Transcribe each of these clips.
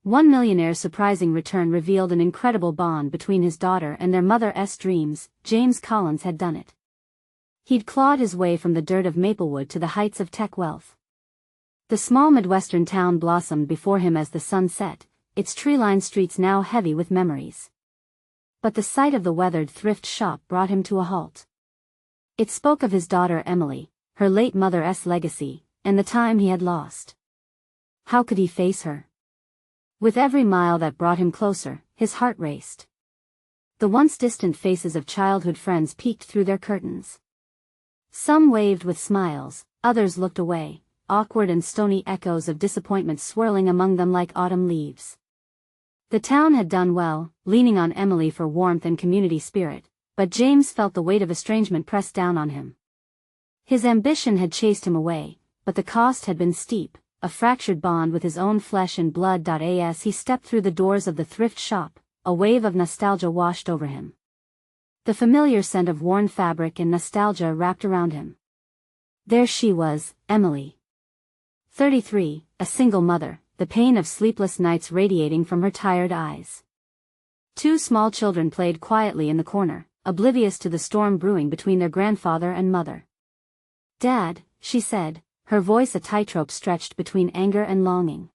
One millionaire's surprising return revealed an incredible bond between his daughter and their mother's dreams. James Collins had done it. He'd clawed his way from the dirt of Maplewood to the heights of tech wealth. The small Midwestern town blossomed before him as the sun set, its tree-lined streets now heavy with memories. But the sight of the weathered thrift shop brought him to a halt. It spoke of his daughter Emily, her late mother's legacy, and the time he had lost. How could he face her? With every mile that brought him closer, his heart raced. The once distant faces of childhood friends peeked through their curtains. Some waved with smiles, others looked away, awkward and stony echoes of disappointment swirling among them like autumn leaves. The town had done well, leaning on Emily for warmth and community spirit, but James felt the weight of estrangement press down on him. His ambition had chased him away, but the cost had been steep. A fractured bond with his own flesh and blood. As he stepped through the doors of the thrift shop, a wave of nostalgia washed over him. The familiar scent of worn fabric and nostalgia wrapped around him. There she was, Emily. 33, a single mother, the pain of sleepless nights radiating from her tired eyes. Two small children played quietly in the corner, oblivious to the storm brewing between their grandfather and mother. "Dad," she said, her voice a tightrope stretched between anger and longing.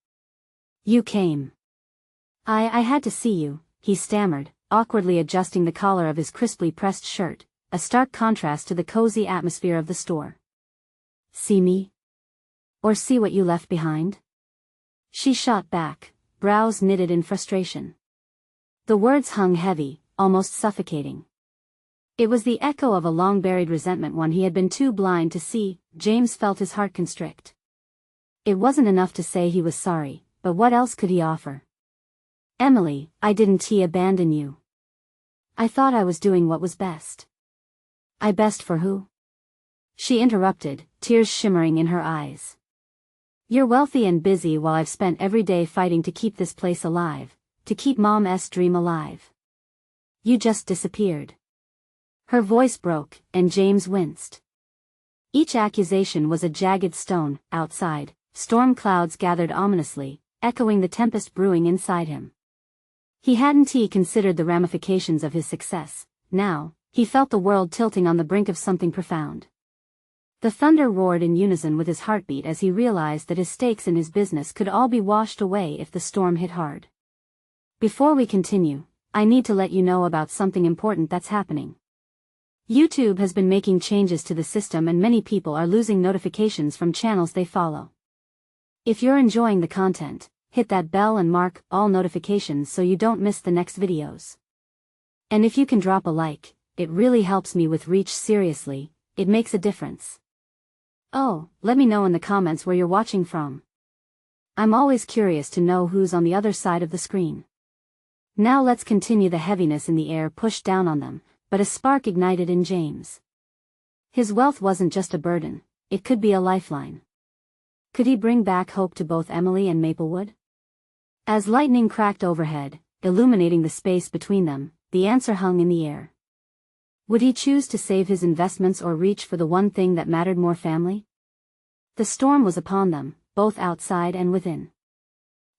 "You came." I had to see you," he stammered, awkwardly adjusting the collar of his crisply pressed shirt, a stark contrast to the cozy atmosphere of the store. "See me? Or see what you left behind?" She shot back, brows knitted in frustration. The words hung heavy, almost suffocating. It was the echo of a long-buried resentment, one he had been too blind to see. James felt his heart constrict. It wasn't enough to say he was sorry, but what else could he offer? "Emily, I didn't abandon you. I thought I was doing what was best." "I best for who?" She interrupted, tears shimmering in her eyes. "You're wealthy and busy while I've spent every day fighting to keep this place alive, to keep Mom's dream alive. You just disappeared." Her voice broke, and James winced. Each accusation was a jagged stone. Outside, storm clouds gathered ominously, echoing the tempest brewing inside him. He hadn't considered the ramifications of his success. Now, he felt the world tilting on the brink of something profound. The thunder roared in unison with his heartbeat as he realized that his stakes in his business could all be washed away if the storm hit hard. "Before we continue, I need to let you know about something important that's happening. YouTube has been making changes to the system and many people are losing notifications from channels they follow. If you're enjoying the content, hit that bell and mark all notifications so you don't miss the next videos. And if you can drop a like, it really helps me with reach. Seriously, it makes a difference. Oh, let me know in the comments where you're watching from. I'm always curious to know who's on the other side of the screen." Now let's continue. The heaviness in the air pushed down on them, but a spark ignited in James. His wealth wasn't just a burden, it could be a lifeline. Could he bring back hope to both Emily and Maplewood? As lightning cracked overhead, illuminating the space between them, the answer hung in the air. Would he choose to save his investments or reach for the one thing that mattered more: family? The storm was upon them, both outside and within.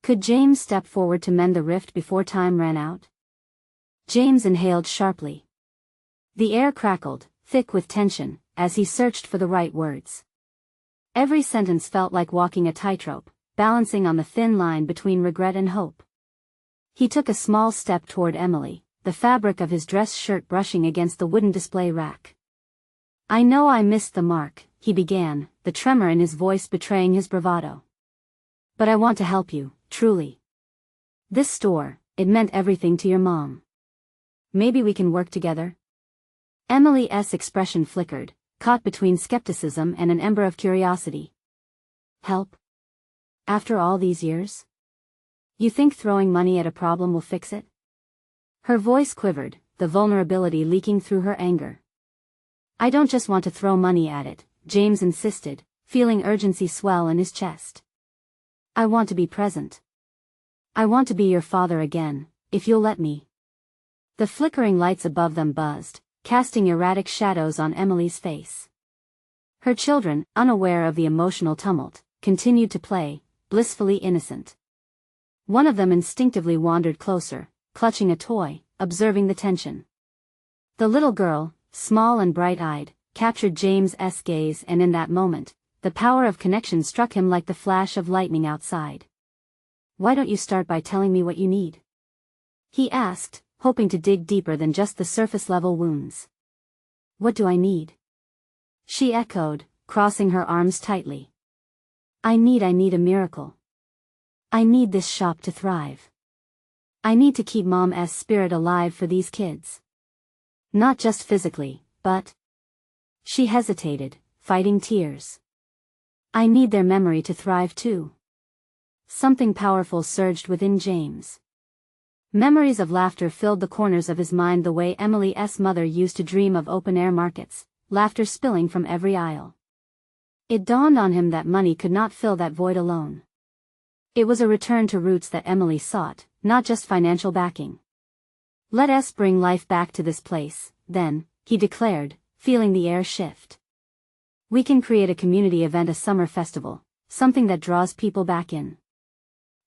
Could James step forward to mend the rift before time ran out? James inhaled sharply. The air crackled, thick with tension, as he searched for the right words. Every sentence felt like walking a tightrope, balancing on the thin line between regret and hope. He took a small step toward Emily, the fabric of his dress shirt brushing against the wooden display rack. "I know I missed the mark," he began, the tremor in his voice betraying his bravado. "But I want to help you, truly. This store, it meant everything to your mom. Maybe we can work together?" Emily's expression flickered, caught between skepticism and an ember of curiosity. "Help? After all these years? You think throwing money at a problem will fix it?" Her voice quivered, the vulnerability leaking through her anger. "I don't just want to throw money at it," James insisted, feeling urgency swell in his chest. "I want to be present. I want to be your father again, if you'll let me." The flickering lights above them buzzed, casting erratic shadows on Emily's face. Her children, unaware of the emotional tumult, continued to play, blissfully innocent. One of them instinctively wandered closer, clutching a toy, observing the tension. The little girl, small and bright-eyed, captured James's gaze, and in that moment, the power of connection struck him like the flash of lightning outside. "Why don't you start by telling me what you need?" he asked, hoping to dig deeper than just the surface-level wounds. "What do I need?" she echoed, crossing her arms tightly. I need a miracle. I need this shop to thrive. I need to keep Mom's spirit alive for these kids. Not just physically, but..." She hesitated, fighting tears. "I need their memory to thrive too." Something powerful surged within James. Memories of laughter filled the corners of his mind the way Emily's mother used to dream of open-air markets, laughter spilling from every aisle. It dawned on him that money could not fill that void alone. It was a return to roots that Emily sought, not just financial backing. "Let us bring life back to this place, then," he declared, feeling the air shift. "We can create a community event, a summer festival, something that draws people back in.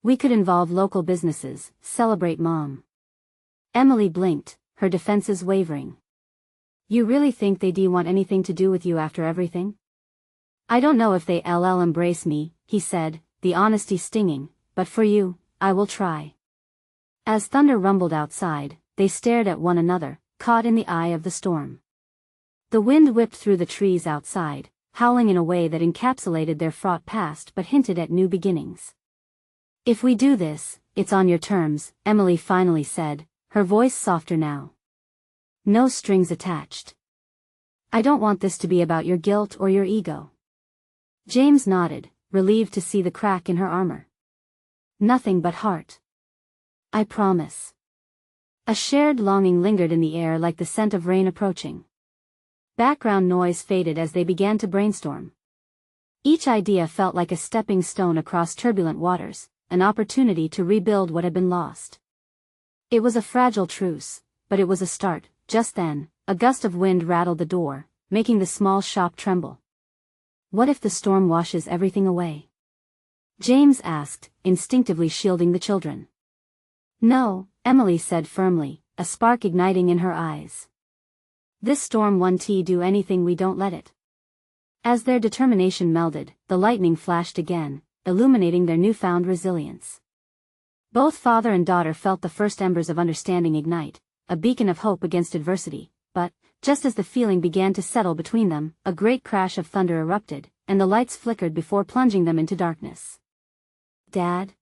We could involve local businesses, celebrate Mom." Emily blinked, her defenses wavering. "You really think they'd want anything to do with you after everything?" "I don't know if they'll embrace me," he said, the honesty stinging, "but for you, I will try." As thunder rumbled outside, they stared at one another, caught in the eye of the storm. The wind whipped through the trees outside, howling in a way that encapsulated their fraught past but hinted at new beginnings. "If we do this, it's on your terms," Emily finally said, her voice softer now. "No strings attached. I don't want this to be about your guilt or your ego." James nodded, relieved to see the crack in her armor. "Nothing but heart. I promise." A shared longing lingered in the air like the scent of rain approaching. Background noise faded as they began to brainstorm. Each idea felt like a stepping stone across turbulent waters, an opportunity to rebuild what had been lost. It was a fragile truce, but it was a start. Just then, a gust of wind rattled the door, making the small shop tremble. "What if the storm washes everything away?" James asked, instinctively shielding the children. "No," Emily said firmly, a spark igniting in her eyes. "This storm won't do anything we don't let it." As their determination melded, the lightning flashed again, illuminating their newfound resilience. Both father and daughter felt the first embers of understanding ignite, a beacon of hope against adversity, but, just as the feeling began to settle between them, a great crash of thunder erupted, and the lights flickered before plunging them into darkness. "Dad?"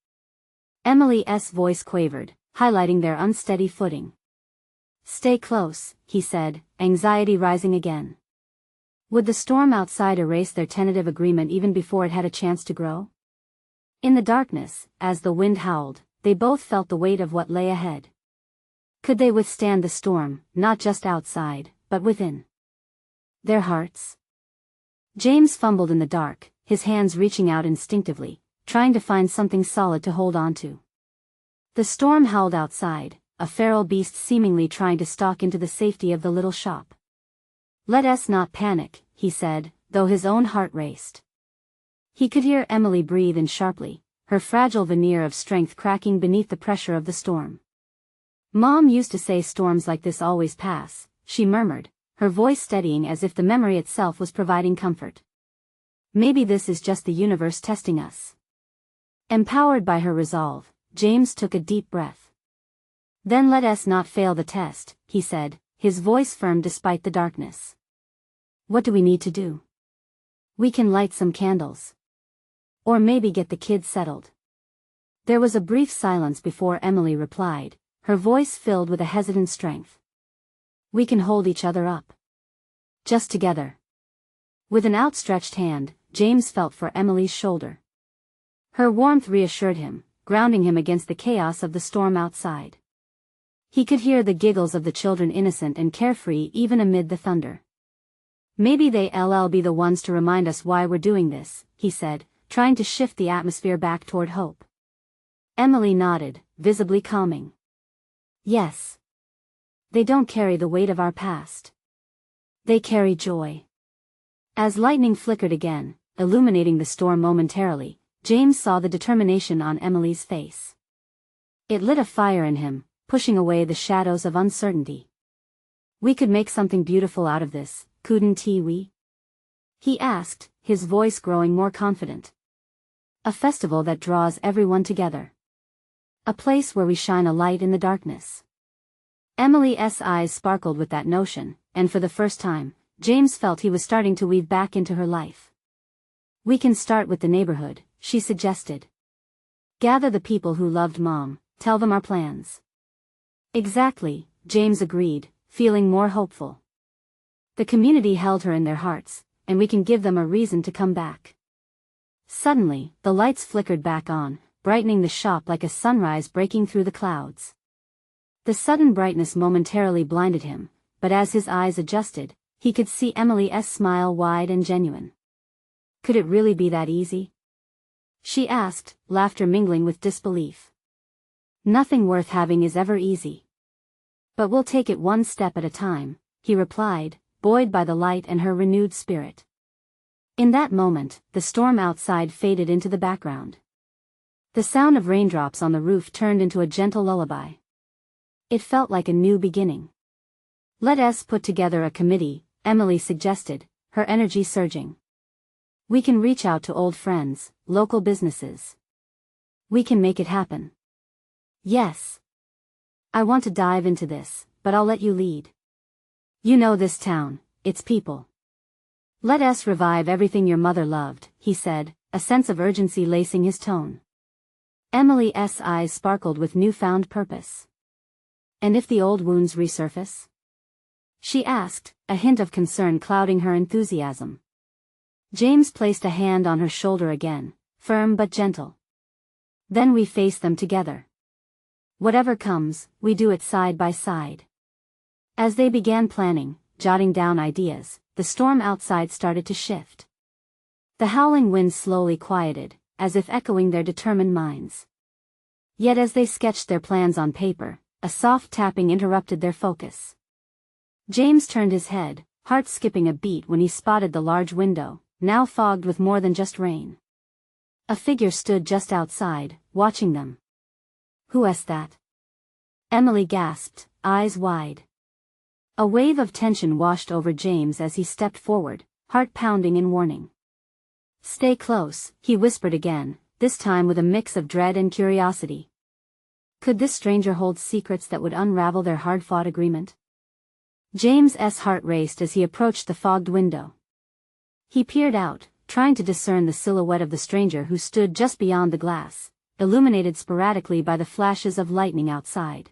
Emily's voice quavered, highlighting their unsteady footing. "Stay close," he said, anxiety rising again. Would the storm outside erase their tentative agreement even before it had a chance to grow? In the darkness, as the wind howled, they both felt the weight of what lay ahead. Could they withstand the storm, not just outside, but within their hearts? James fumbled in the dark, his hands reaching out instinctively, trying to find something solid to hold on to. The storm howled outside, a feral beast seemingly trying to stalk into the safety of the little shop. "Let us not panic," he said, though his own heart raced. He could hear Emily breathe in sharply, her fragile veneer of strength cracking beneath the pressure of the storm. "Mom used to say storms like this always pass," she murmured, her voice steadying as if the memory itself was providing comfort. "Maybe this is just the universe testing us." Empowered by her resolve, James took a deep breath. "Then let us not fail the test," he said, his voice firm despite the darkness. "What do we need to do?" "We can light some candles. Or maybe get the kids settled." There was a brief silence before Emily replied, her voice filled with a hesitant strength. "We can hold each other up. Just together." With an outstretched hand, James felt for Emily's shoulder. Her warmth reassured him, grounding him against the chaos of the storm outside. He could hear the giggles of the children, innocent and carefree even amid the thunder. "Maybe they'll be the ones to remind us why we're doing this," he said, trying to shift the atmosphere back toward hope. Emily nodded, visibly calming. "Yes. They don't carry the weight of our past. They carry joy." As lightning flickered again, illuminating the storm momentarily, James saw the determination on Emily's face. It lit a fire in him, pushing away the shadows of uncertainty. We could make something beautiful out of this, couldn't we? He asked, his voice growing more confident. A festival that draws everyone together. A place where we shine a light in the darkness. Emily's eyes sparkled with that notion, and for the first time, James felt he was starting to weave back into her life. We can start with the neighborhood, she suggested. Gather the people who loved Mom, tell them our plans. Exactly, James agreed, feeling more hopeful. The community held her in their hearts, and we can give them a reason to come back. Suddenly, the lights flickered back on, brightening the shop like a sunrise breaking through the clouds. The sudden brightness momentarily blinded him, but as his eyes adjusted, he could see Emily's smile wide and genuine. Could it really be that easy? She asked, laughter mingling with disbelief. Nothing worth having is ever easy. But we'll take it one step at a time, he replied, buoyed by the light and her renewed spirit. In that moment, the storm outside faded into the background. The sound of raindrops on the roof turned into a gentle lullaby. It felt like a new beginning. Let us put together a committee, Emily suggested, her energy surging. We can reach out to old friends, local businesses. We can make it happen. Yes. I want to dive into this, but I'll let you lead. You know this town, its people. Let us revive everything your mother loved, he said, a sense of urgency lacing his tone. Emily's eyes sparkled with newfound purpose. And if the old wounds resurface? She asked, a hint of concern clouding her enthusiasm. James placed a hand on her shoulder again, firm but gentle. Then we face them together. Whatever comes, we do it side by side. As they began planning, jotting down ideas, the storm outside started to shift. The howling wind slowly quieted, as if echoing their determined minds. Yet as they sketched their plans on paper, a soft tapping interrupted their focus. James turned his head, heart skipping a beat when he spotted the large window, now fogged with more than just rain. A figure stood just outside, watching them. Who is that? Emily gasped, eyes wide. A wave of tension washed over James as he stepped forward, heart pounding in warning. Stay close, he whispered again, this time with a mix of dread and curiosity. Could this stranger hold secrets that would unravel their hard-fought agreement? James's heart raced as he approached the fogged window. He peered out, trying to discern the silhouette of the stranger who stood just beyond the glass, illuminated sporadically by the flashes of lightning outside.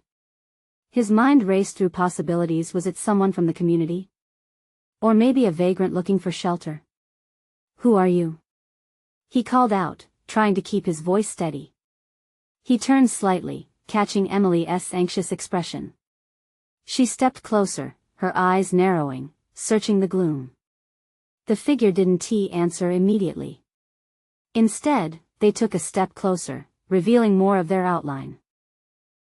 His mind raced through possibilities. Was it someone from the community? Or maybe a vagrant looking for shelter? Who are you? He called out, trying to keep his voice steady. He turned slightly, catching Emily's anxious expression. She stepped closer, her eyes narrowing, searching the gloom. The figure didn't answer immediately. Instead, they took a step closer, revealing more of their outline.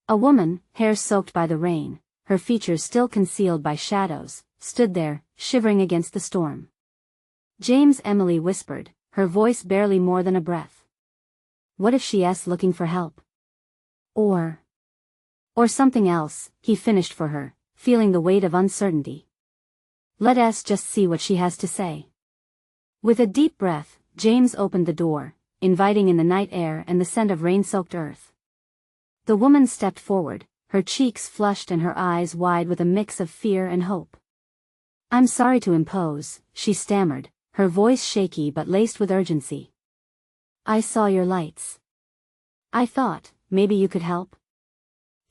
A woman, hair soaked by the rain, her features still concealed by shadows, stood there, shivering against the storm. James, Emily whispered, her voice barely more than a breath. What if she's looking for help? Or something else, he finished for her, feeling the weight of uncertainty. Let us just see what she has to say. With a deep breath, James opened the door, inviting in the night air and the scent of rain-soaked earth. The woman stepped forward, her cheeks flushed and her eyes wide with a mix of fear and hope. I'm sorry to impose, she stammered, her voice shaky but laced with urgency. I saw your lights. I thought, maybe you could help?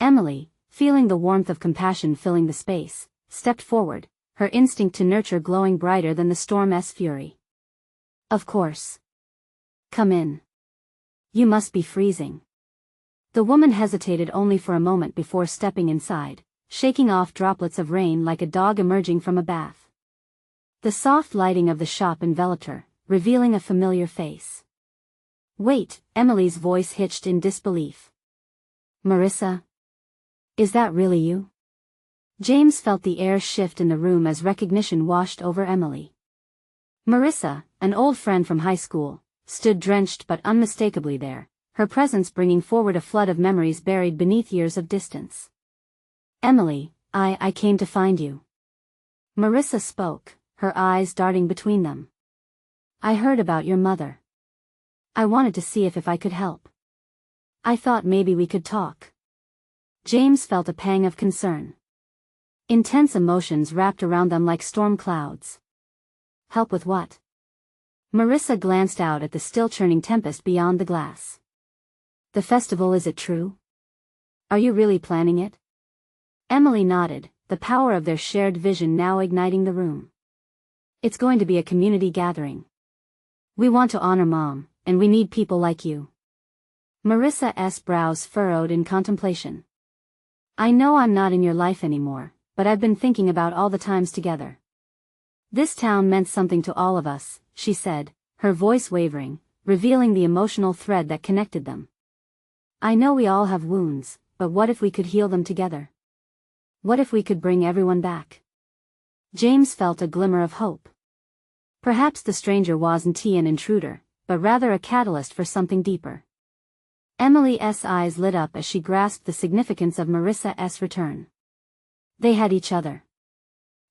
Emily, feeling the warmth of compassion filling the space, stepped forward, her instinct to nurture glowing brighter than the storm's fury. Of course. Come in. You must be freezing. The woman hesitated only for a moment before stepping inside, shaking off droplets of rain like a dog emerging from a bath. The soft lighting of the shop enveloped her, revealing a familiar face. Wait, Emily's voice hitched in disbelief. Marissa? Is that really you? James felt the air shift in the room as recognition washed over Emily. Marissa, an old friend from high school, stood drenched but unmistakably there, her presence bringing forward a flood of memories buried beneath years of distance. "Emily, I came to find you." Marissa spoke, her eyes darting between them. "I heard about your mother. I wanted to see if I could help. I thought maybe we could talk." James felt a pang of concern. Intense emotions wrapped around them like storm clouds. Help with what? Marissa glanced out at the still-churning tempest beyond the glass. "The festival, is it true? Are you really planning it?" Emily nodded, the power of their shared vision now igniting the room. "It's going to be a community gathering. We want to honor Mom, and we need people like you." Marissa's brows furrowed in contemplation. "I know I'm not in your life anymore, but I've been thinking about all the times together. This town meant something to all of us," she said, her voice wavering, revealing the emotional thread that connected them. "I know we all have wounds, but what if we could heal them together? What if we could bring everyone back?" James felt a glimmer of hope. Perhaps the stranger wasn't an intruder, but rather a catalyst for something deeper. Emily's eyes lit up as she grasped the significance of Marissa's return. They had each other.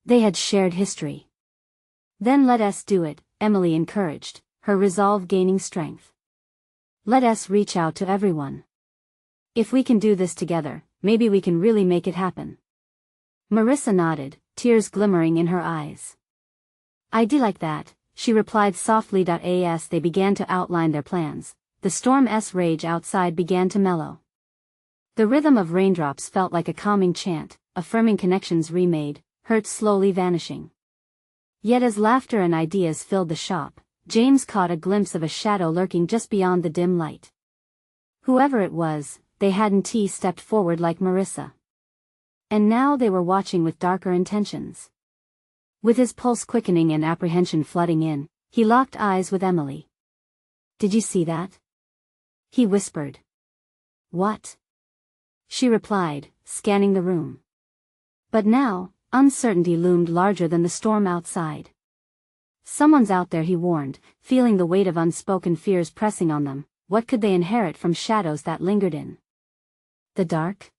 They had shared history. "Then let us do it," Emily encouraged, her resolve gaining strength. "Let us reach out to everyone. If we can do this together, maybe we can really make it happen." Marissa nodded, tears glimmering in her eyes. "I do like that," she replied softly. As they began to outline their plans, the storm's rage outside began to mellow. The rhythm of raindrops felt like a calming chant, affirming connections remade, hurt slowly vanishing. Yet as laughter and ideas filled the shop, James caught a glimpse of a shadow lurking just beyond the dim light. Whoever it was, they hadn't stepped forward like Marissa. And now they were watching with darker intentions. With his pulse quickening and apprehension flooding in, he locked eyes with Emily. "Did you see that?" he whispered. "What?" she replied, scanning the room. But now, uncertainty loomed larger than the storm outside. "Someone's out there," he warned, feeling the weight of unspoken fears pressing on them. What could they inherit from shadows that lingered in the dark?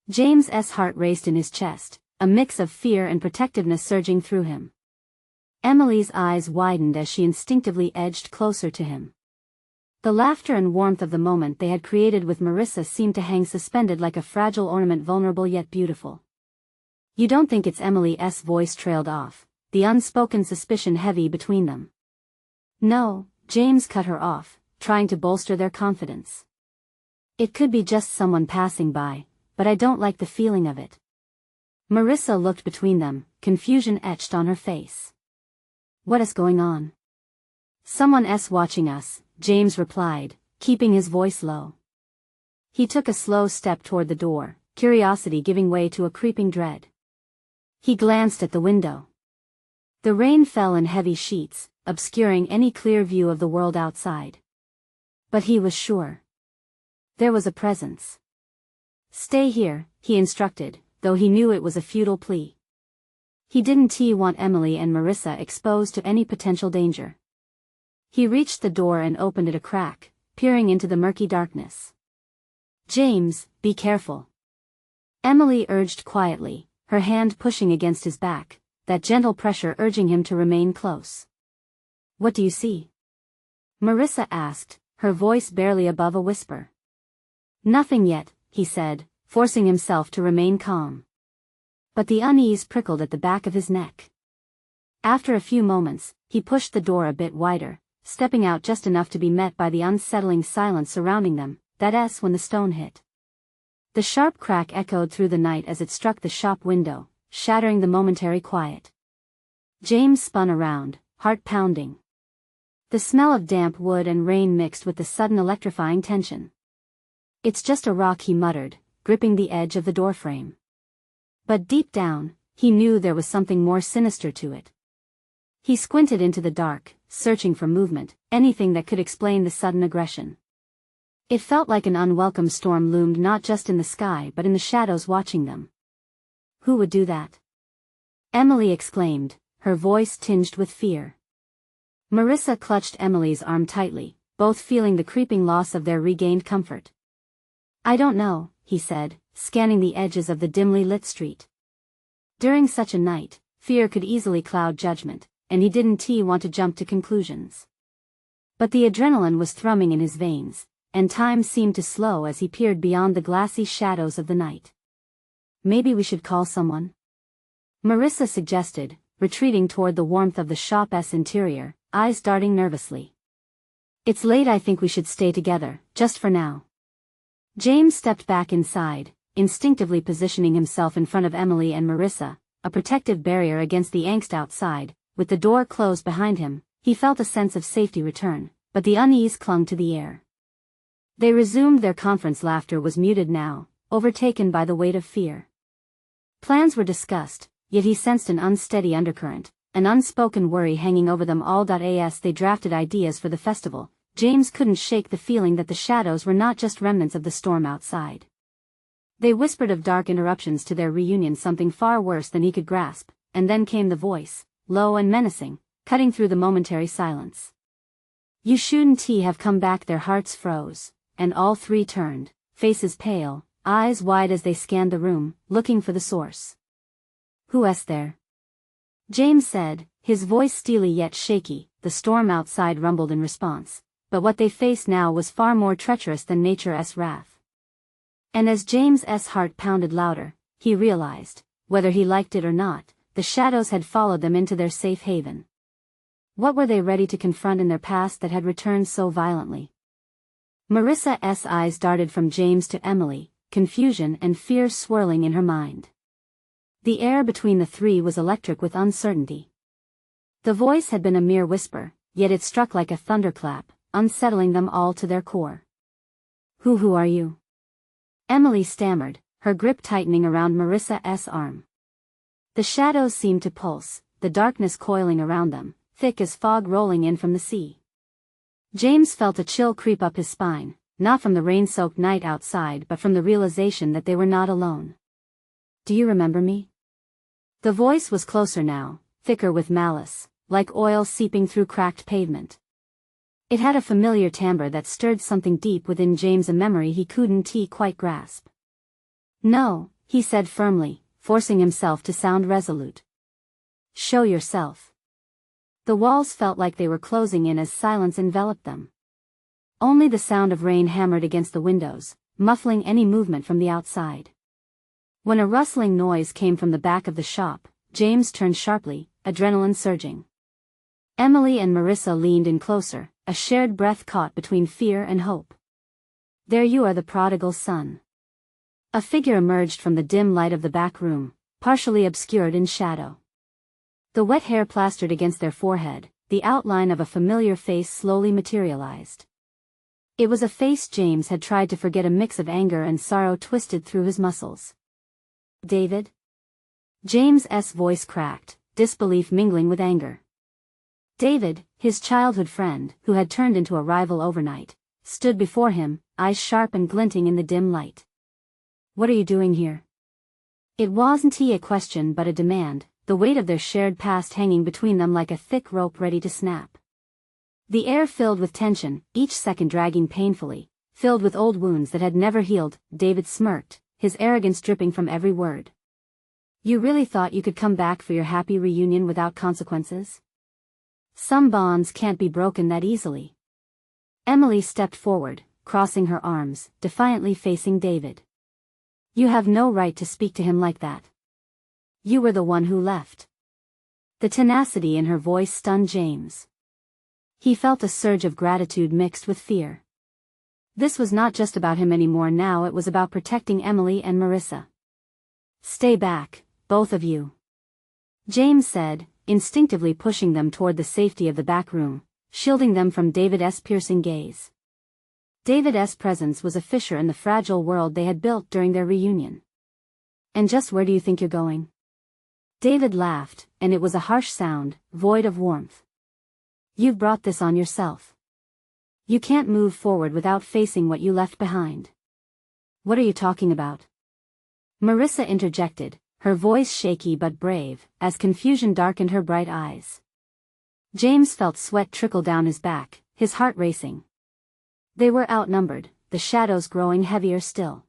James's heart raced in his chest, a mix of fear and protectiveness surging through him. Emily's eyes widened as she instinctively edged closer to him. The laughter and warmth of the moment they had created with Marissa seemed to hang suspended like a fragile ornament, vulnerable yet beautiful. "You don't think it's Emily's?" voice trailed off, the unspoken suspicion heavy between them. "No," James cut her off, trying to bolster their confidence. "It could be just someone passing by, but I don't like the feeling of it." Marissa looked between them, confusion etched on her face. "What is going on?" "Someone's watching us," James replied, keeping his voice low. He took a slow step toward the door, curiosity giving way to a creeping dread. He glanced at the window. The rain fell in heavy sheets, obscuring any clear view of the world outside. But he was sure. There was a presence. "Stay here," he instructed, though he knew it was a futile plea. He didn't want Emily and Marissa exposed to any potential danger. He reached the door and opened it a crack, peering into the murky darkness. "James, be careful," Emily urged quietly, her hand pushing against his back, that gentle pressure urging him to remain close. "What do you see?" Marissa asked, her voice barely above a whisper. "Nothing yet," he said, forcing himself to remain calm. But the unease prickled at the back of his neck. After a few moments, he pushed the door a bit wider, stepping out just enough to be met by the unsettling silence surrounding them. That's when the stone hit. The sharp crack echoed through the night as it struck the shop window, shattering the momentary quiet. James spun around, heart pounding. The smell of damp wood and rain mixed with the sudden electrifying tension. "It's just a rock," he muttered, gripping the edge of the doorframe. But deep down, he knew there was something more sinister to it. He squinted into the dark, searching for movement, anything that could explain the sudden aggression. It felt like an unwelcome storm loomed not just in the sky but in the shadows watching them. "Who would do that?" Emily exclaimed, her voice tinged with fear. Marissa clutched Emily's arm tightly, both feeling the creeping loss of their regained comfort. "I don't know," he said, scanning the edges of the dimly lit street. During such a night, fear could easily cloud judgment, and he didn't want to jump to conclusions. But the adrenaline was thrumming in his veins, and time seemed to slow as he peered beyond the glassy shadows of the night. "Maybe we should call someone?" Marissa suggested, retreating toward the warmth of the shop's interior, eyes darting nervously. "It's late. I think we should stay together, just for now." James stepped back inside, instinctively positioning himself in front of Emily and Marissa, a protective barrier against the angst outside. With the door closed behind him, he felt a sense of safety return, but the unease clung to the air. They resumed their conference. Laughter was muted now, overtaken by the weight of fear. Plans were discussed, yet he sensed an unsteady undercurrent, an unspoken worry hanging over them all. As they drafted ideas for the festival, James couldn't shake the feeling that the shadows were not just remnants of the storm outside. They whispered of dark interruptions to their reunion, something far worse than he could grasp, and then came the voice, low and menacing, cutting through the momentary silence. "You shouldn't have come back." Their hearts froze, and all three turned, faces pale, eyes wide as they scanned the room, looking for the source. "Who's there?" James said, his voice steely yet shaky. The storm outside rumbled in response, but what they faced now was far more treacherous than nature's wrath. And as James's heart pounded louder, he realized, whether he liked it or not, the shadows had followed them into their safe haven. What were they ready to confront in their past that had returned so violently? Marissa's eyes darted from James to Emily, confusion and fear swirling in her mind. The air between the three was electric with uncertainty. The voice had been a mere whisper, yet it struck like a thunderclap, unsettling them all to their core. Who are you?" Emily stammered, her grip tightening around Marissa's arm. The shadows seemed to pulse, the darkness coiling around them, thick as fog rolling in from the sea. James felt a chill creep up his spine, not from the rain-soaked night outside but from the realization that they were not alone. "Do you remember me?" The voice was closer now, thicker with malice, like oil seeping through cracked pavement. It had a familiar timbre that stirred something deep within James, a memory he couldn't quite grasp. "No," he said firmly, forcing himself to sound resolute. "Show yourself." The walls felt like they were closing in as silence enveloped them. Only the sound of rain hammered against the windows, muffling any movement from the outside. When a rustling noise came from the back of the shop, James turned sharply, adrenaline surging. Emily and Marissa leaned in closer, a shared breath caught between fear and hope. "There you are, the prodigal son." A figure emerged from the dim light of the back room, partially obscured in shadow. The wet hair plastered against their forehead, the outline of a familiar face slowly materialized. It was a face James had tried to forget, a mix of anger and sorrow twisted through his muscles. "David?" James's voice cracked, disbelief mingling with anger. David, his childhood friend, who had turned into a rival overnight, stood before him, eyes sharp and glinting in the dim light. "What are you doing here?" It wasn't a question but a demand, the weight of their shared past hanging between them like a thick rope ready to snap. The air filled with tension, each second dragging painfully, filled with old wounds that had never healed. David smirked, his arrogance dripping from every word. "You really thought you could come back for your happy reunion without consequences? Some bonds can't be broken that easily." Emily stepped forward, crossing her arms, defiantly facing David. "You have no right to speak to him like that. You were the one who left." The tenacity in her voice stunned James. He felt a surge of gratitude mixed with fear. This was not just about him anymore now, it was about protecting Emily and Marissa. "Stay back, both of you," James said, instinctively pushing them toward the safety of the back room, shielding them from David's piercing gaze. David's presence was a fissure in the fragile world they had built during their reunion. "And just where do you think you're going?" David laughed, and it was a harsh sound, void of warmth. "You've brought this on yourself. You can't move forward without facing what you left behind." "What are you talking about?" Marissa interjected, her voice shaky but brave, as confusion darkened her bright eyes. James felt sweat trickle down his back, his heart racing. They were outnumbered, the shadows growing heavier still.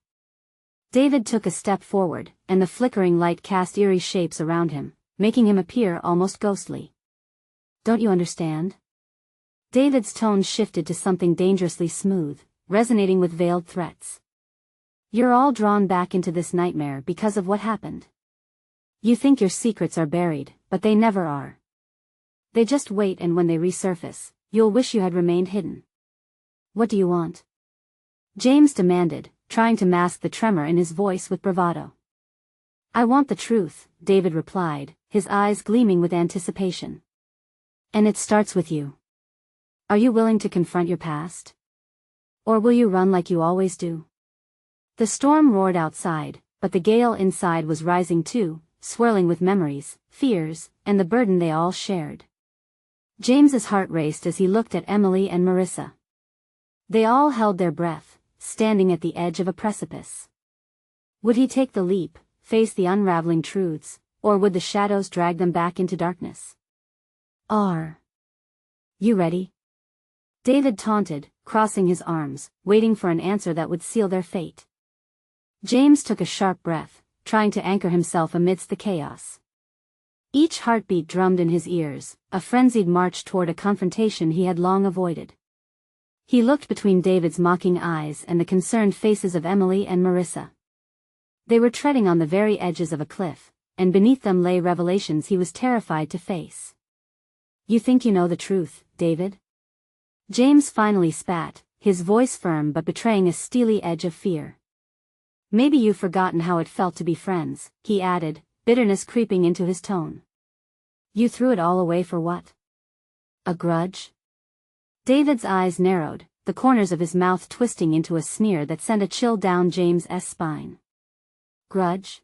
David took a step forward, and the flickering light cast eerie shapes around him, making him appear almost ghostly. Don't you understand? David's tone shifted to something dangerously smooth, resonating with veiled threats. You're all drawn back into this nightmare because of what happened. You think your secrets are buried, but they never are. They just wait, and when they resurface, you'll wish you had remained hidden. What do you want? James demanded, trying to mask the tremor in his voice with bravado. I want the truth, David replied, his eyes gleaming with anticipation. And it starts with you. Are you willing to confront your past? Or will you run like you always do? The storm roared outside, but the gale inside was rising too, swirling with memories, fears, and the burden they all shared. James's heart raced as he looked at Emily and Marissa. They all held their breath, standing at the edge of a precipice. Would he take the leap, face the unraveling truths, or would the shadows drag them back into darkness? Are you ready? David taunted, crossing his arms, waiting for an answer that would seal their fate. James took a sharp breath, trying to anchor himself amidst the chaos. Each heartbeat drummed in his ears, a frenzied march toward a confrontation he had long avoided. He looked between David's mocking eyes and the concerned faces of Emily and Marissa. They were treading on the very edges of a cliff, and beneath them lay revelations he was terrified to face. You think you know the truth, David? James finally spat, his voice firm but betraying a steely edge of fear. Maybe you've forgotten how it felt to be friends, he added, bitterness creeping into his tone. You threw it all away for what? A grudge? David's eyes narrowed, the corners of his mouth twisting into a sneer that sent a chill down James's spine. Grudge?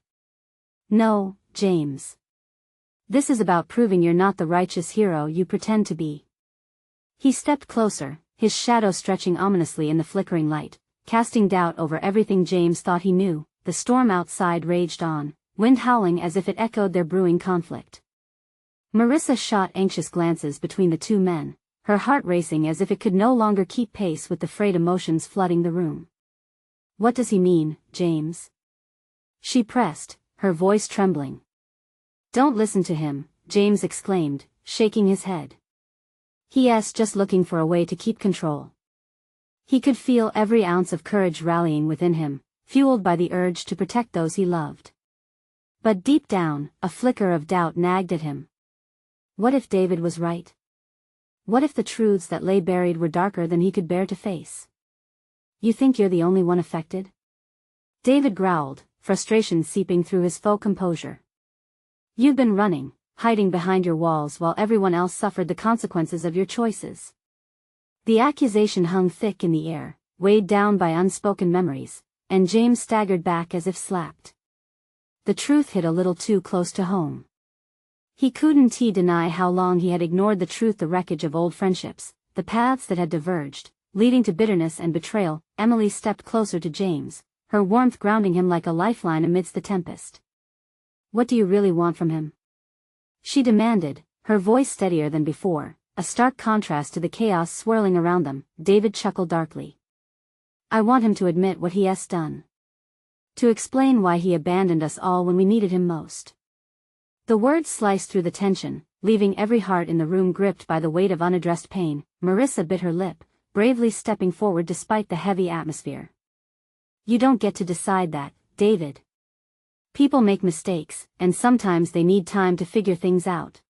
No, James. This is about proving you're not the righteous hero you pretend to be. He stepped closer, his shadow stretching ominously in the flickering light, casting doubt over everything James thought he knew. The storm outside raged on, wind howling as if it echoed their brewing conflict. Marissa shot anxious glances between the two men, her heart racing as if it could no longer keep pace with the frayed emotions flooding the room. What does he mean, James? She pressed, her voice trembling. Don't listen to him, James exclaimed, shaking his head. He's just looking for a way to keep control. He could feel every ounce of courage rallying within him, fueled by the urge to protect those he loved. But deep down, a flicker of doubt nagged at him. What if David was right? What if the truths that lay buried were darker than he could bear to face? You think you're the only one affected? David growled, frustration seeping through his faux composure. You've been running, hiding behind your walls while everyone else suffered the consequences of your choices. The accusation hung thick in the air, weighed down by unspoken memories, and James staggered back as if slapped. The truth hit a little too close to home. He couldn't deny how long he had ignored the truth, the wreckage of old friendships, the paths that had diverged, leading to bitterness and betrayal. Emily stepped closer to James, her warmth grounding him like a lifeline amidst the tempest. What do you really want from him? She demanded, her voice steadier than before, a stark contrast to the chaos swirling around them. David chuckled darkly. I want him to admit what he has done. To explain why he abandoned us all when we needed him most. The words sliced through the tension, leaving every heart in the room gripped by the weight of unaddressed pain. Marissa bit her lip, bravely stepping forward despite the heavy atmosphere. You don't get to decide that, David. People make mistakes, and sometimes they need time to figure things out.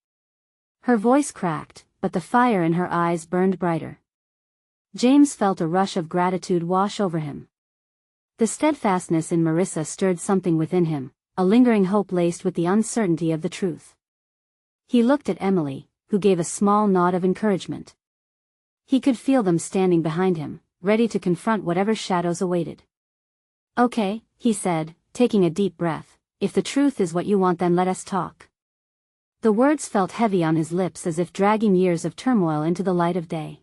Her voice cracked, but the fire in her eyes burned brighter. James felt a rush of gratitude wash over him. The steadfastness in Marissa stirred something within him, a lingering hope laced with the uncertainty of the truth. He looked at Emily, who gave a small nod of encouragement. He could feel them standing behind him, ready to confront whatever shadows awaited. Okay, he said, taking a deep breath, if the truth is what you want, then let us talk. The words felt heavy on his lips as if dragging years of turmoil into the light of day.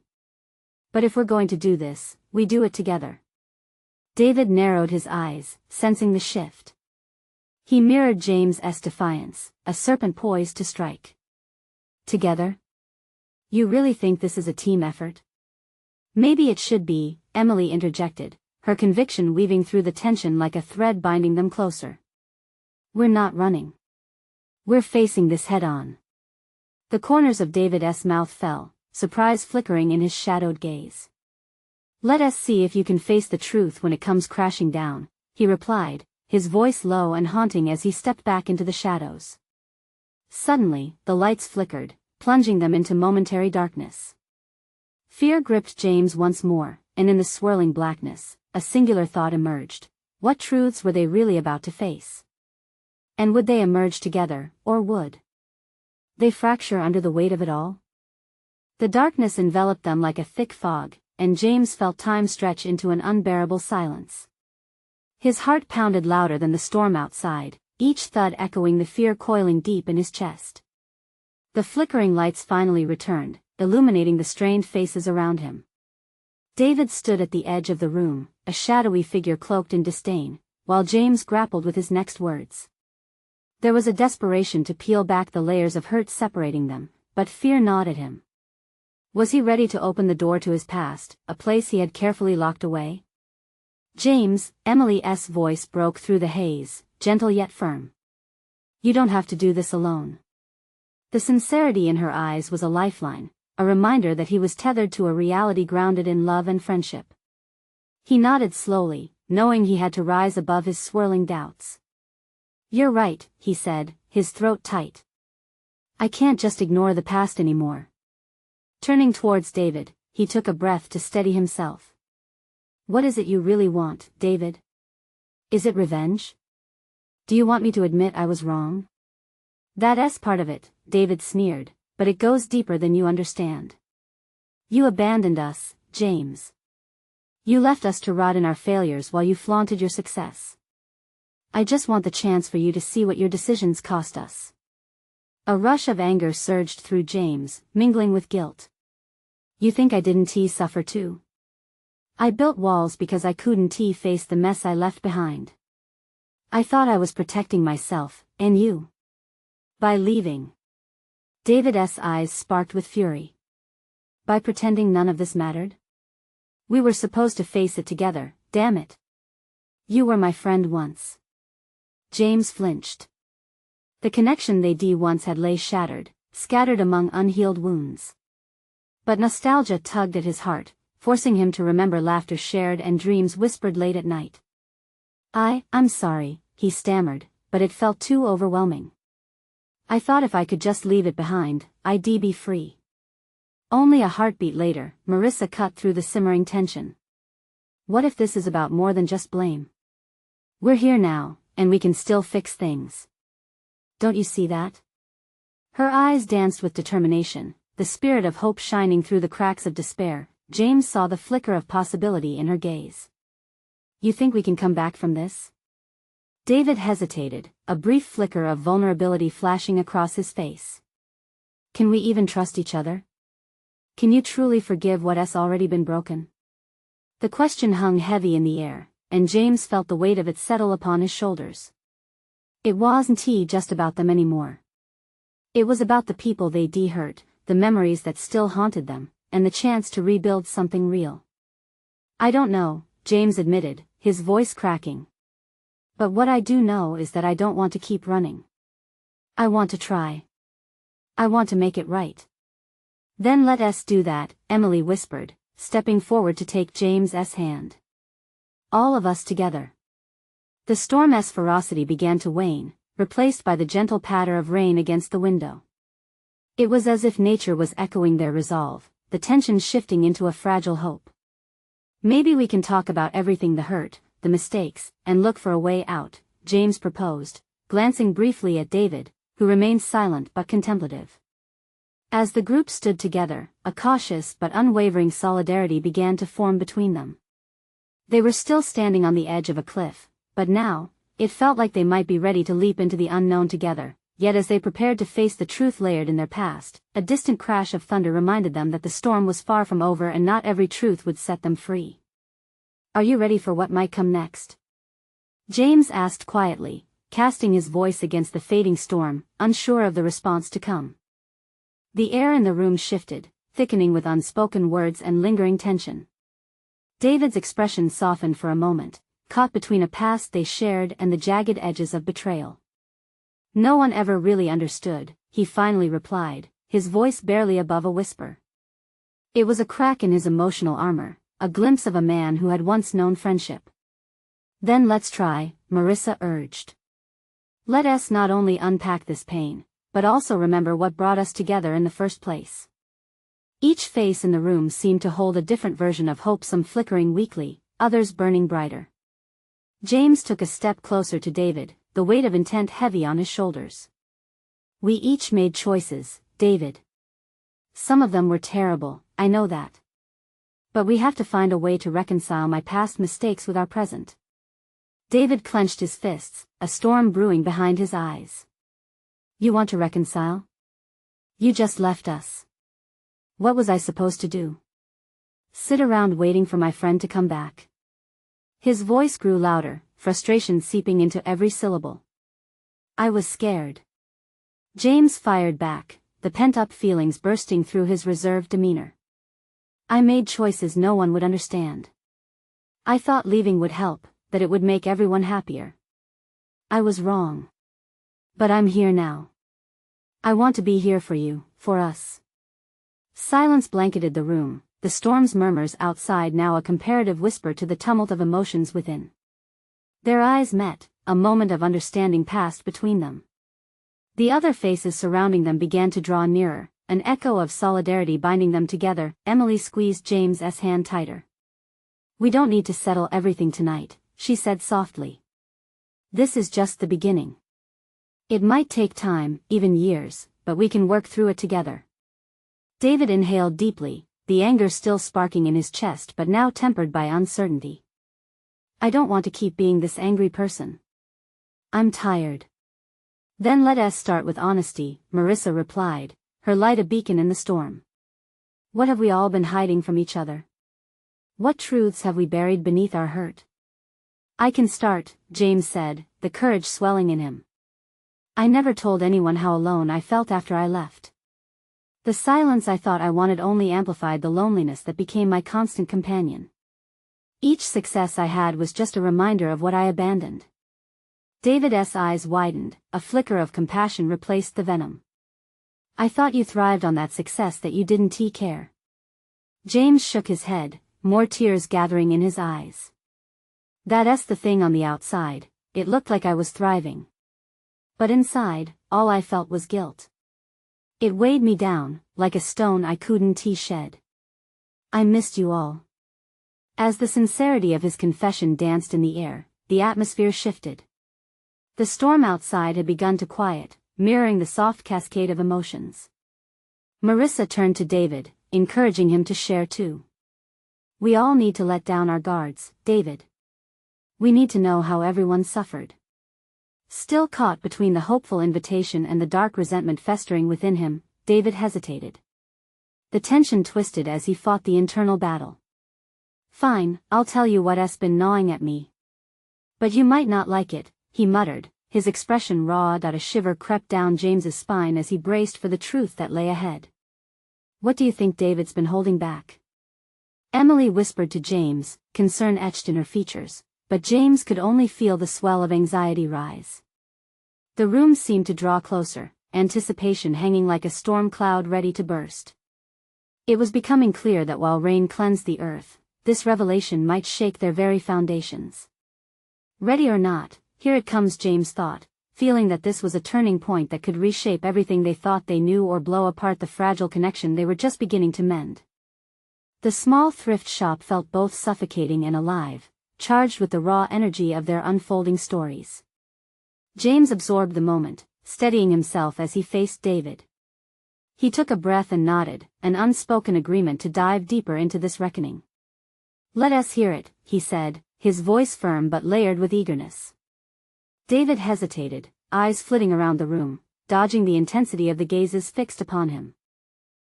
But if we're going to do this, we do it together. David narrowed his eyes, sensing the shift. He mirrored James's defiance, a serpent poised to strike. Together? You really think this is a team effort? Maybe it should be, Emily interjected, her conviction weaving through the tension like a thread binding them closer. We're not running. We're facing this head-on. The corners of David's mouth fell, surprise flickering in his shadowed gaze. Let us see if you can face the truth when it comes crashing down, he replied, his voice low and haunting as he stepped back into the shadows. Suddenly, the lights flickered, plunging them into momentary darkness. Fear gripped James once more, and in the swirling blackness, a singular thought emerged. What truths were they really about to face? And would they emerge together, or would they fracture under the weight of it all? The darkness enveloped them like a thick fog, and James felt time stretch into an unbearable silence. His heart pounded louder than the storm outside, each thud echoing the fear coiling deep in his chest. The flickering lights finally returned, illuminating the strained faces around him. David stood at the edge of the room, a shadowy figure cloaked in disdain, while James grappled with his next words. There was a desperation to peel back the layers of hurt separating them, but fear gnawed at him. Was he ready to open the door to his past, a place he had carefully locked away? James, Emily's voice broke through the haze, gentle yet firm. You don't have to do this alone. The sincerity in her eyes was a lifeline, a reminder that he was tethered to a reality grounded in love and friendship. He nodded slowly, knowing he had to rise above his swirling doubts. You're right, he said, his throat tight. I can't just ignore the past anymore. Turning towards David, he took a breath to steady himself. What is it you really want, David? Is it revenge? Do you want me to admit I was wrong? That's part of it, David sneered, but it goes deeper than you understand. You abandoned us, James. You left us to rot in our failures while you flaunted your success. I just want the chance for you to see what your decisions cost us. A rush of anger surged through James, mingling with guilt. You think I didn't suffer too? I built walls because I couldn't face the mess I left behind. I thought I was protecting myself, and you. By leaving. David's eyes sparked with fury. By pretending none of this mattered? We were supposed to face it together, damn it. You were my friend once. James flinched. The connection they once had lay shattered, scattered among unhealed wounds. But nostalgia tugged at his heart, forcing him to remember laughter shared and dreams whispered late at night. I'm sorry, he stammered, but it felt too overwhelming. I thought if I could just leave it behind, I'd be free. Only a heartbeat later, Marissa cut through the simmering tension. What if this is about more than just blame? We're here now, and we can still fix things. Don't you see that? Her eyes danced with determination, the spirit of hope shining through the cracks of despair. James saw the flicker of possibility in her gaze. You think we can come back from this? David hesitated, a brief flicker of vulnerability flashing across his face. Can we even trust each other? Can you truly forgive what's already been broken? The question hung heavy in the air, and James felt the weight of it settle upon his shoulders. It wasn't just about them anymore. It was about the people they'd hurt, the memories that still haunted them, and the chance to rebuild something real. I don't know, James admitted, his voice cracking. But what I do know is that I don't want to keep running. I want to try. I want to make it right. Then let us do that, Emily whispered, stepping forward to take James's hand. All of us together. The storm's ferocity began to wane, replaced by the gentle patter of rain against the window. It was as if nature was echoing their resolve, the tension shifting into a fragile hope. Maybe we can talk about everything, the hurt, the mistakes, and look for a way out, James proposed, glancing briefly at David, who remained silent but contemplative. As the group stood together, a cautious but unwavering solidarity began to form between them. They were still standing on the edge of a cliff, but now, it felt like they might be ready to leap into the unknown together. Yet as they prepared to face the truth layered in their past, a distant crash of thunder reminded them that the storm was far from over and not every truth would set them free. Are you ready for what might come next? James asked quietly, casting his voice against the fading storm, unsure of the response to come. The air in the room shifted, thickening with unspoken words and lingering tension. David's expression softened for a moment, caught between a past they shared and the jagged edges of betrayal. No one ever really understood, he finally replied, his voice barely above a whisper. It was a crack in his emotional armor, a glimpse of a man who had once known friendship. Then let's try, Marissa urged. Let us not only unpack this pain, but also remember what brought us together in the first place. Each face in the room seemed to hold a different version of hope, some flickering weakly, others burning brighter. James took a step closer to David, the weight of intent heavy on his shoulders. We each made choices, David. Some of them were terrible, I know that. But we have to find a way to reconcile my past mistakes with our present. David clenched his fists, a storm brewing behind his eyes. You want to reconcile? You just left us. What was I supposed to do? Sit around waiting for my friend to come back? His voice grew louder, frustration seeping into every syllable. I was scared. James fired back, the pent-up feelings bursting through his reserved demeanor. I made choices no one would understand. I thought leaving would help, that it would make everyone happier. I was wrong. But I'm here now. I want to be here for you, for us. Silence blanketed the room, the storm's murmurs outside now a comparative whisper to the tumult of emotions within. Their eyes met, a moment of understanding passed between them. The other faces surrounding them began to draw nearer, an echo of solidarity binding them together. Emily squeezed James's hand tighter. We don't need to settle everything tonight, she said softly. This is just the beginning. It might take time, even years, but we can work through it together. David inhaled deeply, the anger still sparking in his chest but now tempered by uncertainty. I don't want to keep being this angry person. I'm tired. Then let us start with honesty, Marissa replied, her light a beacon in the storm. What have we all been hiding from each other? What truths have we buried beneath our hurt? I can start, James said, the courage swelling in him. I never told anyone how alone I felt after I left. The silence I thought I wanted only amplified the loneliness that became my constant companion. Each success I had was just a reminder of what I abandoned. David's eyes widened, a flicker of compassion replaced the venom. I thought you thrived on that success that you didn't take care. James shook his head, more tears gathering in his eyes. That's the thing on the outside, it looked like I was thriving. But inside, all I felt was guilt. It weighed me down, like a stone I couldn't shed. I missed you all. As the sincerity of his confession danced in the air, the atmosphere shifted. The storm outside had begun to quiet, mirroring the soft cascade of emotions. Marissa turned to David, encouraging him to share too. We all need to let down our guards, David. We need to know how everyone suffered. Still caught between the hopeful invitation and the dark resentment festering within him, David hesitated. The tension twisted as he fought the internal battle. Fine, I'll tell you what's been gnawing at me. But you might not like it, he muttered, his expression raw. A shiver crept down James's spine as he braced for the truth that lay ahead. What do you think David's been holding back? Emily whispered to James, concern etched in her features, but James could only feel the swell of anxiety rise. The room seemed to draw closer, anticipation hanging like a storm cloud ready to burst. It was becoming clear that while rain cleansed the earth, this revelation might shake their very foundations. Ready or not, here it comes, James thought, feeling that this was a turning point that could reshape everything they thought they knew or blow apart the fragile connection they were just beginning to mend. The small thrift shop felt both suffocating and alive, charged with the raw energy of their unfolding stories. James absorbed the moment, steadying himself as he faced David. He took a breath and nodded, an unspoken agreement to dive deeper into this reckoning. Let us hear it, he said, his voice firm but layered with eagerness. David hesitated, eyes flitting around the room, dodging the intensity of the gazes fixed upon him.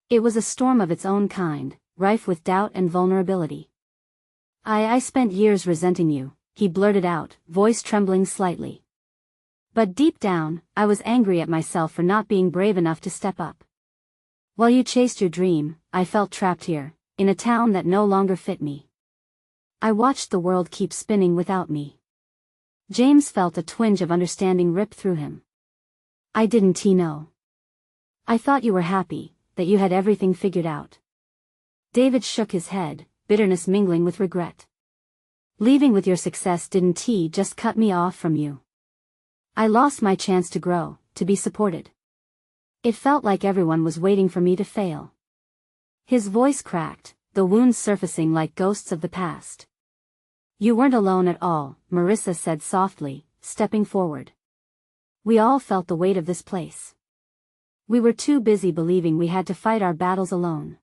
It was a storm of its own kind, rife with doubt and vulnerability. I spent years resenting you, he blurted out, voice trembling slightly. But deep down, I was angry at myself for not being brave enough to step up. While you chased your dream, I felt trapped here, in a town that no longer fit me. I watched the world keep spinning without me. James felt a twinge of understanding rip through him. I didn't know. I thought you were happy, that you had everything figured out. David shook his head, bitterness mingling with regret. Leaving with your success didn't just cut me off from you. I lost my chance to grow, to be supported. It felt like everyone was waiting for me to fail. His voice cracked, the wounds surfacing like ghosts of the past. You weren't alone at all, Marissa said softly, stepping forward. We all felt the weight of this place. We were too busy believing we had to fight our battles alone.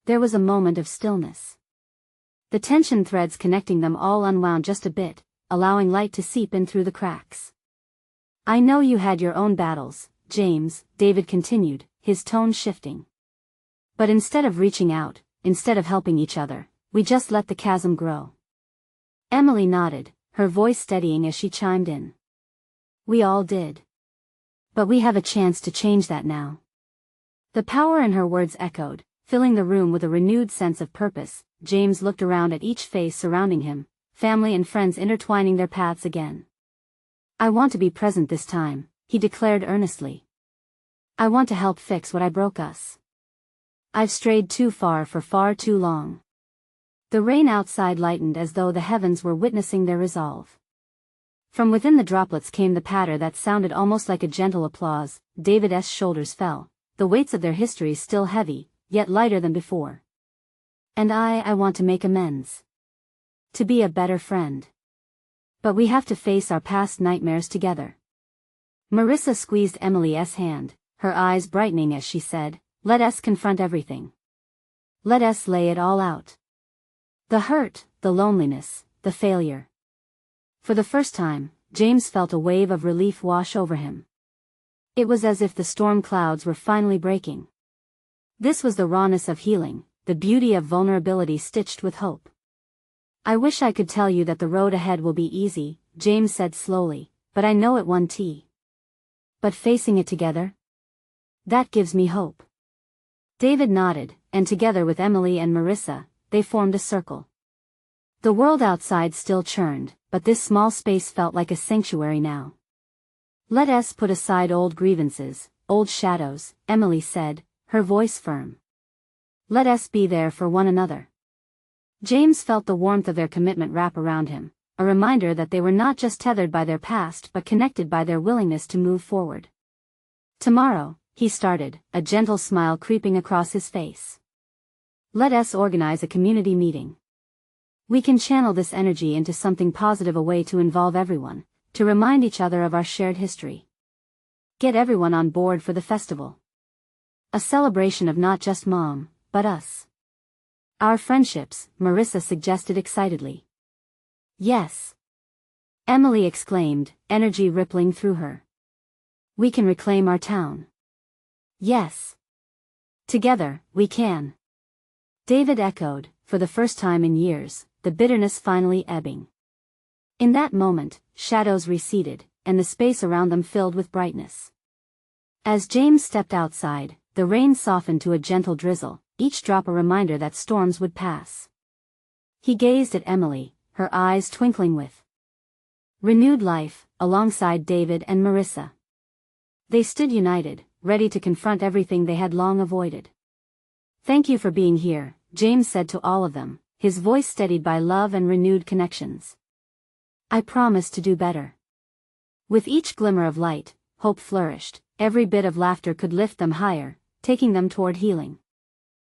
There was a moment of stillness. The tension threads connecting them all unwound just a bit, allowing light to seep in through the cracks. I know you had your own battles, James, David continued, his tone shifting. But instead of reaching out, instead of helping each other, we just let the chasm grow. Emily nodded, her voice steadying as she chimed in. We all did. But we have a chance to change that now. The power in her words echoed, filling the room with a renewed sense of purpose. James looked around at each face surrounding him, family and friends intertwining their paths again. I want to be present this time, he declared earnestly. I want to help fix what broke us. I've strayed too far for far too long. The rain outside lightened as though the heavens were witnessing their resolve. From within the droplets came the patter that sounded almost like a gentle applause. David's shoulders fell, the weights of their histories still heavy, yet lighter than before. And I want to make amends. To be a better friend. But we have to face our past nightmares together. Marissa squeezed Emily's hand, her eyes brightening as she said, let us confront everything. Let us lay it all out. The hurt, the loneliness, the failure. For the first time, James felt a wave of relief wash over him. It was as if the storm clouds were finally breaking. This was the rawness of healing, the beauty of vulnerability stitched with hope. I wish I could tell you that the road ahead will be easy, James said slowly, but I know it won't. But facing it together? That gives me hope. David nodded, and together with Emily and Marissa, they formed a circle. The world outside still churned, but this small space felt like a sanctuary now. Let us put aside old grievances, old shadows, Emily said, her voice firm. Let us be there for one another. James felt the warmth of their commitment wrap around him, a reminder that they were not just tethered by their past but connected by their willingness to move forward. Tomorrow, he started, a gentle smile creeping across his face. Let us organize a community meeting. We can channel this energy into something positive, a way to involve everyone, to remind each other of our shared history. Get everyone on board for the festival. A celebration of not just Mom, but us. Our friendships, Marissa suggested excitedly. Yes. Emily exclaimed, energy rippling through her. We can reclaim our town. Yes. Together, we can. David echoed, for the first time in years, the bitterness finally ebbing. In that moment, shadows receded, and the space around them filled with brightness. As James stepped outside, the rain softened to a gentle drizzle, each drop a reminder that storms would pass. He gazed at Emily, her eyes twinkling with renewed life, alongside David and Marissa. They stood united, ready to confront everything they had long avoided. Thank you for being here, James said to all of them, his voice steadied by love and renewed connections. I promise to do better. With each glimmer of light, hope flourished, every bit of laughter could lift them higher, taking them toward healing.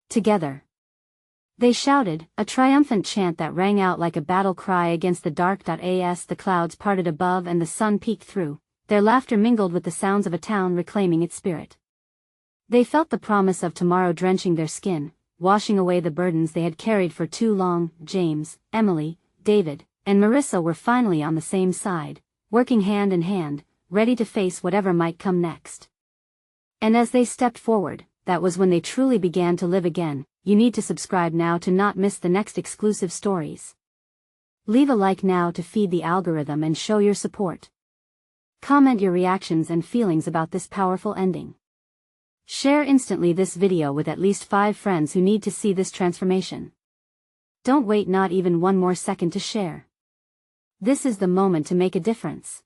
Together. They shouted, a triumphant chant that rang out like a battle cry against the dark. As the clouds parted above and the sun peeked through, their laughter mingled with the sounds of a town reclaiming its spirit. They felt the promise of tomorrow drenching their skin, washing away the burdens they had carried for too long. James, Emily, David, and Marissa were finally on the same side, working hand in hand, ready to face whatever might come next. And as they stepped forward, that was when they truly began to live again. You need to subscribe now to not miss the next exclusive stories. Leave a like now to feed the algorithm and show your support. Comment your reactions and feelings about this powerful ending. Share instantly this video with at least 5 friends who need to see this transformation. Don't wait not even one more second to share. This is the moment to make a difference.